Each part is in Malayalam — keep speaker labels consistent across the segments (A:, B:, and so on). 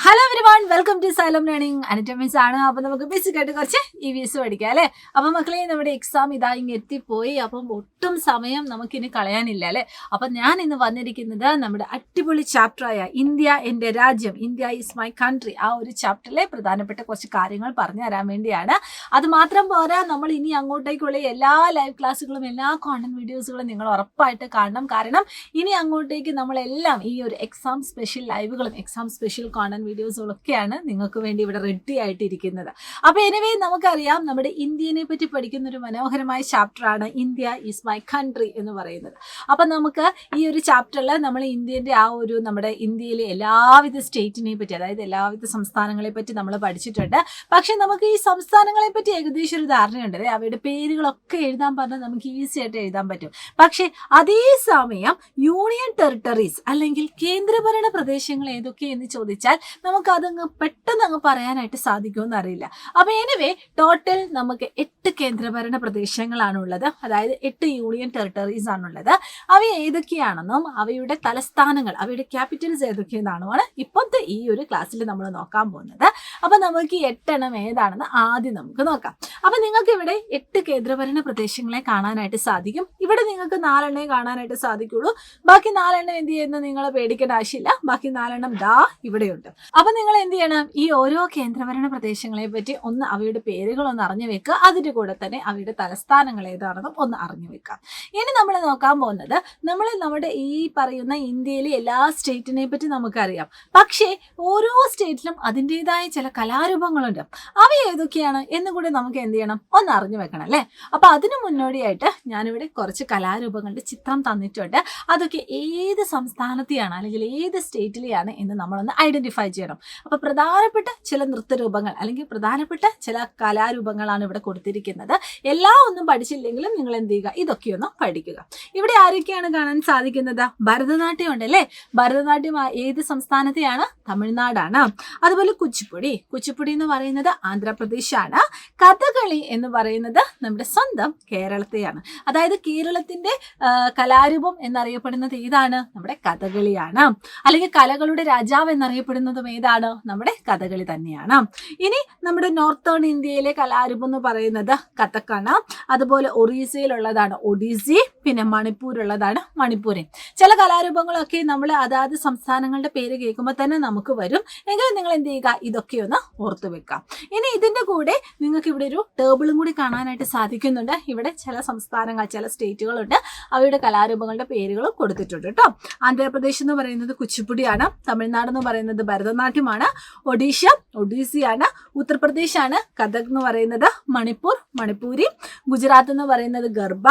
A: Hello everyone, welcome to Xylem learning. Anatomics ആണ്. അപ്പൊ നമുക്ക് ബേസിക് ആയിട്ട് കുറച്ച് EVS പഠിക്കാം അല്ലെ. അപ്പൊ മക്കളെ, നമ്മുടെ എക്സാം ഇതാ ഇങ്ങ് എത്തിപ്പോയി. അപ്പം ഒട്ടും സമയം നമുക്കിനി കളയാനില്ല അല്ലെ. അപ്പൊ ഞാൻ ഇന്ന് വന്നിരിക്കുന്നത് നമ്മുടെ അടിപൊളി ചാപ്റ്ററായ ഇന്ത്യ എന്റെ രാജ്യം, ഇന്ത്യ ഈസ് മൈ കൺട്രി, ആ ഒരു ചാപ്റ്ററിലെ പ്രധാനപ്പെട്ട കുറച്ച് കാര്യങ്ങൾ പറഞ്ഞു തരാൻ വേണ്ടിയാണ്. അത് മാത്രം പോരാ, നമ്മൾ ഇനി അങ്ങോട്ടേക്കുള്ള എല്ലാ ലൈവ് ക്ലാസ്സുകളും എല്ലാ കോണ്ടന്റ് വീഡിയോസുകളും നിങ്ങൾ ഉറപ്പായിട്ട് കാണണം. കാരണം ഇനി അങ്ങോട്ടേക്ക് നമ്മളെല്ലാം ഈ ഒരു എക്സാം സ്പെഷ്യൽ ലൈവുകളും എക്സാം സ്പെഷ്യൽ കോണ്ടന്റ് വീഡിയോസുകളൊക്കെയാണ് നിങ്ങൾക്ക് വേണ്ടി ഇവിടെ റെഡി ആയിട്ടിരിക്കുന്നത്. അപ്പൊ എനിവേ, നമുക്കറിയാം നമ്മുടെ ഇന്ത്യനെ പറ്റി പഠിക്കുന്ന ഒരു മനോഹരമായ ചാപ്റ്ററാണ് ഇന്ത്യ ഈസ് മൈ കൺട്രി എന്ന് പറയുന്നത്. അപ്പൊ നമുക്ക് ഈ ഒരു ചാപ്റ്ററിൽ നമ്മൾ ഇന്ത്യന്റെ ആ ഒരു നമ്മുടെ ഇന്ത്യയിലെ എല്ലാവിധ സ്റ്റേറ്റിനെ പറ്റി, അതായത് എല്ലാവിധ സംസ്ഥാനങ്ങളെ പറ്റി നമ്മൾ പഠിച്ചിട്ടുണ്ട്. പക്ഷെ നമുക്ക് ഈ സംസ്ഥാനങ്ങളെ പറ്റി ഏകദേശം ഒരു ധാരണയുണ്ട് അല്ലെ. അവയുടെ പേരുകളൊക്കെ എഴുതാൻ പറഞ്ഞാൽ നമുക്ക് ഈസി ആയിട്ട് എഴുതാൻ പറ്റും. പക്ഷെ അതേസമയം യൂണിയൻ ടെറിട്ടറീസ് അല്ലെങ്കിൽ കേന്ദ്രഭരണ പ്രദേശങ്ങൾ ഏതൊക്കെ എന്ന് ചോദിച്ചാൽ നമുക്ക് അതങ്ങ് പെട്ടെന്ന് പറയാനായിട്ട് സാധിക്കുമെന്ന് അറിയില്ല. അപ്പൊ എനിവേ, ടോട്ടൽ നമുക്ക് 8 കേന്ദ്രഭരണ പ്രദേശങ്ങളാണുള്ളത്, അതായത് 8 യൂണിയൻ ടെറിട്ടറീസ് ആണുള്ളത്. അവ ഏതൊക്കെയാണെന്നും അവയുടെ തലസ്ഥാനങ്ങൾ, അവയുടെ ക്യാപിറ്റൽസ് ഏതൊക്കെയെന്നാണ് ഇപ്പോഴത്തെ ഈ ഒരു ക്ലാസ്സിൽ നമ്മൾ നോക്കാൻ പോകുന്നത്. അപ്പൊ നമുക്ക് 8 എണ്ണം ഏതാണെന്ന് ആദ്യം നമുക്ക് നോക്കാം. അപ്പൊ നിങ്ങൾക്ക് ഇവിടെ 8 കേന്ദ്രഭരണ പ്രദേശങ്ങളെ കാണാനായിട്ട് സാധിക്കും. ഇവിടെ നിങ്ങൾക്ക് 4 എണ്ണേ കാണാനായിട്ട് സാധിക്കുള്ളൂ. ബാക്കി 4 എണ്ണം എന്ത് ചെയ്യുന്നത് നിങ്ങൾ പേടിക്കേണ്ട ആവശ്യമില്ല. ബാക്കി 4 എണ്ണം ദാ ഇവിടെയുണ്ട്. അപ്പൊ നിങ്ങൾ എന്ത് ചെയ്യണം, ഈ ഓരോ കേന്ദ്രഭരണ പ്രദേശങ്ങളെ പറ്റി ഒന്ന് അവയുടെ പേരുകളൊന്ന് അറിഞ്ഞു വെക്കുക. അതിന്റെ കൂടെ തന്നെ അവയുടെ തലസ്ഥാനങ്ങൾ ഏതാണെന്നും ഒന്ന് അറിഞ്ഞു വെക്കാം. ഇനി നമ്മൾ നോക്കാൻ പോകുന്നത്, നമ്മുടെ ഈ പറയുന്ന ഇന്ത്യയിലെ എല്ലാ സ്റ്റേറ്റിനെ പറ്റി നമുക്കറിയാം. പക്ഷേ ഓരോ സ്റ്റേറ്റിലും അതിൻ്റെതായ ചില കലാരൂപങ്ങളുണ്ട്. അവ ഏതൊക്കെയാണ് എന്നുകൂടി നമുക്ക് എന്ത് ചെയ്യണം, ഒന്ന് അറിഞ്ഞു വെക്കണം അല്ലേ. അപ്പൊ അതിനു മുന്നോടിയായിട്ട് ഞാനിവിടെ കുറച്ച് കലാരൂപങ്ങളുടെ ചിത്രം തന്നിട്ടുണ്ട്. അതൊക്കെ ഏത് സംസ്ഥാനത്തെയാണ് അല്ലെങ്കിൽ ഏത് സ്റ്റേറ്റിലെയാണ് എന്ന് നമ്മളൊന്ന് ഐഡന്റിഫൈ ചെയ്യണം. അപ്പൊ പ്രധാനപ്പെട്ട ചില നൃത്തരൂപങ്ങൾ അല്ലെങ്കിൽ പ്രധാനപ്പെട്ട ചില കലാരൂപങ്ങളാണ് ഇവിടെ കൊടുത്തിരിക്കുന്നത്. എല്ലാം ഒന്നും പഠിച്ചില്ലെങ്കിലും നിങ്ങൾ എന്ത് ചെയ്യുക, ഇതൊക്കെയൊന്നും പഠിക്കുക. ഇവിടെ ആരൊക്കെയാണ് കാണാൻ സാധിക്കുന്നത്? ഭരതനാട്യം ഉണ്ടല്ലേ. ഭരതനാട്യം ഏത് സംസ്ഥാനത്തെയാണ്? തമിഴ്നാടാണ്. അതുപോലെ കുച്ചിപ്പുടി എന്ന് പറയുന്നത് ആന്ധ്രാപ്രദേശാണ്. കഥകളി എന്ന് പറയുന്നത് നമ്മുടെ സ്വന്തം കേരളത്തെയാണ്. അതായത് കേരളത്തിന്റെ കലാരൂപം എന്നറിയപ്പെടുന്നത് ഏതാണ്? നമ്മുടെ കഥകളിയാണ്. അല്ലെങ്കിൽ കലകളുടെ രാജാവ് എന്നറിയപ്പെടുന്നതും ഏതാണ്? നമ്മുടെ കഥകളി തന്നെയാണ്. ഇനി നമ്മുടെ നോർത്തേൺ ഇന്ത്യയിലെ കലാരൂപം എന്ന് പറയുന്നത് കഥക്കാണ്. അതുപോലെ ഒറീസയിലുള്ളതാണ് ഒഡീസി. പിന്നെ മണിപ്പൂരുള്ളതാണ് മണിപ്പൂരി. ചില കലാരൂപങ്ങളൊക്കെ നമ്മൾ അതാത് സംസ്ഥാനങ്ങളുടെ പേര് കേൾക്കുമ്പോൾ തന്നെ നമുക്ക് വരും. എങ്കിലും നിങ്ങൾ എന്ത് ചെയ്യുക, ഇതൊക്കെ ഒന്ന് ഓർത്തു വെക്കാം. ഇനി ഇതിന്റെ കൂടെ നിങ്ങൾക്ക് ഇവിടെ ഒരു ടേബിളും കൂടി കാണാനായിട്ട് സാധിക്കുന്നുണ്ട്. ഇവിടെ ചില സംസ്ഥാനങ്ങൾ, ചില സ്റ്റേറ്റുകളുണ്ട്, അവയുടെ കലാരൂപങ്ങളുടെ പേരുകളും കൊടുത്തിട്ടുണ്ട് കേട്ടോ. ആന്ധ്രാപ്രദേശ് എന്ന് പറയുന്നത് കുച്ചിപ്പുടിയാണ്. തമിഴ്നാട് എന്ന് പറയുന്നത് ഭരതനാട്യമാണ്. ഒഡീസിയാണ്. ഉത്തർപ്രദേശാണ് കഥക് എന്ന് പറയുന്നത്. മണിപ്പൂരി. ഗുജറാത്ത് എന്ന് പറയുന്നത് ഗർഭ.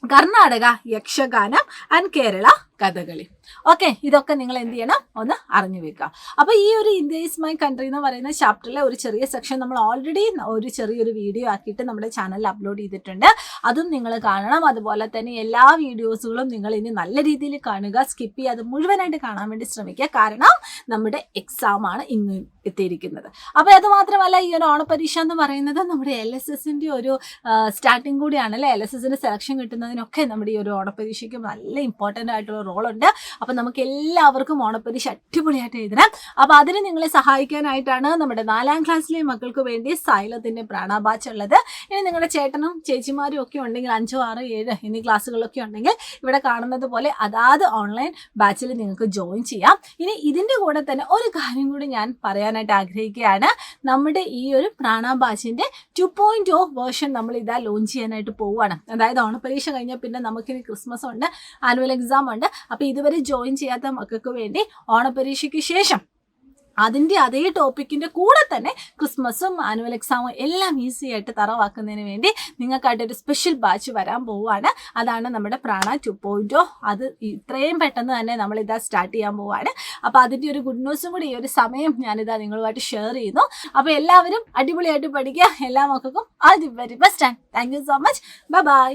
A: കർണാടക യക്ഷഗാനം. ആൻഡ് കേരള കഥകളി. ഓക്കെ, ഇതൊക്കെ നിങ്ങൾ എന്ത് ചെയ്യണം, ഒന്ന് അറിഞ്ഞു വെക്കുക. അപ്പൊ ഈ ഒരു ഇന്ത്യ ഈസ് മൈ കൺട്രി എന്ന് പറയുന്ന ചാപ്റ്ററിലെ ഒരു ചെറിയ സെക്ഷൻ നമ്മൾ ഓൾറെഡി ഒരു ചെറിയൊരു വീഡിയോ ആക്കിയിട്ട് നമ്മുടെ ചാനലിൽ അപ്ലോഡ് ചെയ്തിട്ടുണ്ട്. അതും നിങ്ങൾ കാണണം. അതുപോലെ തന്നെ എല്ലാ വീഡിയോസുകളും നിങ്ങൾ ഇനി നല്ല രീതിയിൽ കാണുക. സ്കിപ്പ് ചെയ്യാതെ മുഴുവനായിട്ട് കാണാൻ വേണ്ടി ശ്രമിക്കുക. കാരണം നമ്മുടെ എക്സാം ആണ് ഇന്ന് എത്തിയിരിക്കുന്നത്. അപ്പൊ അത് മാത്രമല്ല, ഈ ഒരു ഓണപരീക്ഷ എന്ന് പറയുന്നത് നമ്മുടെ LSSന്റെ ഒരു സ്റ്റാർട്ടിങ് കൂടിയാണ് അല്ലെ. LSSന്റെ സെലക്ഷൻ കിട്ടുന്നതിനൊക്കെ നമ്മുടെ ഈ ഒരു ഓണപരീക്ഷയ്ക്ക് നല്ല ഇമ്പോർട്ടൻ്റ് ആയിട്ടുള്ള റോളുണ്ട്. അപ്പൊ നമുക്ക് എല്ലാവർക്കും ഓണപ്പരീക്ഷ അടിപൊളിയായിട്ട് എഴുതണം. അപ്പൊ അതിന് നിങ്ങളെ സഹായിക്കാനായിട്ടാണ് നമ്മുടെ 4ാം ക്ലാസ്സിലെ മക്കൾക്ക് വേണ്ടി സൈലത്തിന്റെ പ്രാണ ബാച്ച് ഉള്ളത്. ഇനി നിങ്ങളുടെ ചേട്ടനും ചേച്ചിമാരും ഒക്കെ ഉണ്ടെങ്കിൽ 5, 6, 7 എന്നീ ക്ലാസ്സുകളൊക്കെ ഉണ്ടെങ്കിൽ ഇവിടെ കാണുന്നത് പോലെ അതാത് ഓൺലൈൻ ബാച്ചിൽ നിങ്ങൾക്ക് ജോയിൻ ചെയ്യാം. ഇനി ഇതിന്റെ കൂടെ തന്നെ ഒരു കാര്യം കൂടി ഞാൻ പറയാനായിട്ട് ആഗ്രഹിക്കുകയാണ്. നമ്മുടെ ഈ ഒരു പ്രാണ ബാച്ചിന്റെ 2.0 വേർഷൻ നമ്മൾ ഇതാ ലോഞ്ച് ചെയ്യാനായിട്ട് പോവുകയാണ്. അതായത് ഓണപ്പരീക്ഷ കഴിഞ്ഞാൽ പിന്നെ നമുക്കിനി ക്രിസ്മസ് ഉണ്ട്, ആനുവൽ എക്സാം ഉണ്ട്. അപ്പൊ ഇതുവരെ ജോയിൻ ചെയ്യാത്ത മക്കൾക്ക് വേണ്ടി ഓണപരീക്ഷയ്ക്ക് ശേഷം അതിൻ്റെ അതേ ടോപ്പിക്കിൻ്റെ കൂടെ തന്നെ ക്രിസ്മസും ആനുവൽ എക്സാമും എല്ലാം ഈസി ആയിട്ട് തറവാക്കുന്നതിന് വേണ്ടി നിങ്ങൾക്കായിട്ടൊരു സ്പെഷ്യൽ ബാച്ച് വരാൻ പോവുകയാണ്. അതാണ് നമ്മുടെ പ്രാണ 2.0. അത് ഇത്രയും പെട്ടെന്ന് തന്നെ നമ്മളിതാ സ്റ്റാർട്ട് ചെയ്യാൻ പോവുകയാണ്. അപ്പോൾ അതിൻ്റെ ഒരു ഗുഡ് ന്യൂസും കൂടി ഈ ഒരു സമയം ഞാനിതാ നിങ്ങളുമായിട്ട് ഷെയർ ചെയ്യുന്നു. അപ്പോൾ എല്ലാവരും അടിപൊളിയായിട്ട് പഠിക്കുക. എല്ലാ മക്കൾക്കും all the very best and thank you so much. By.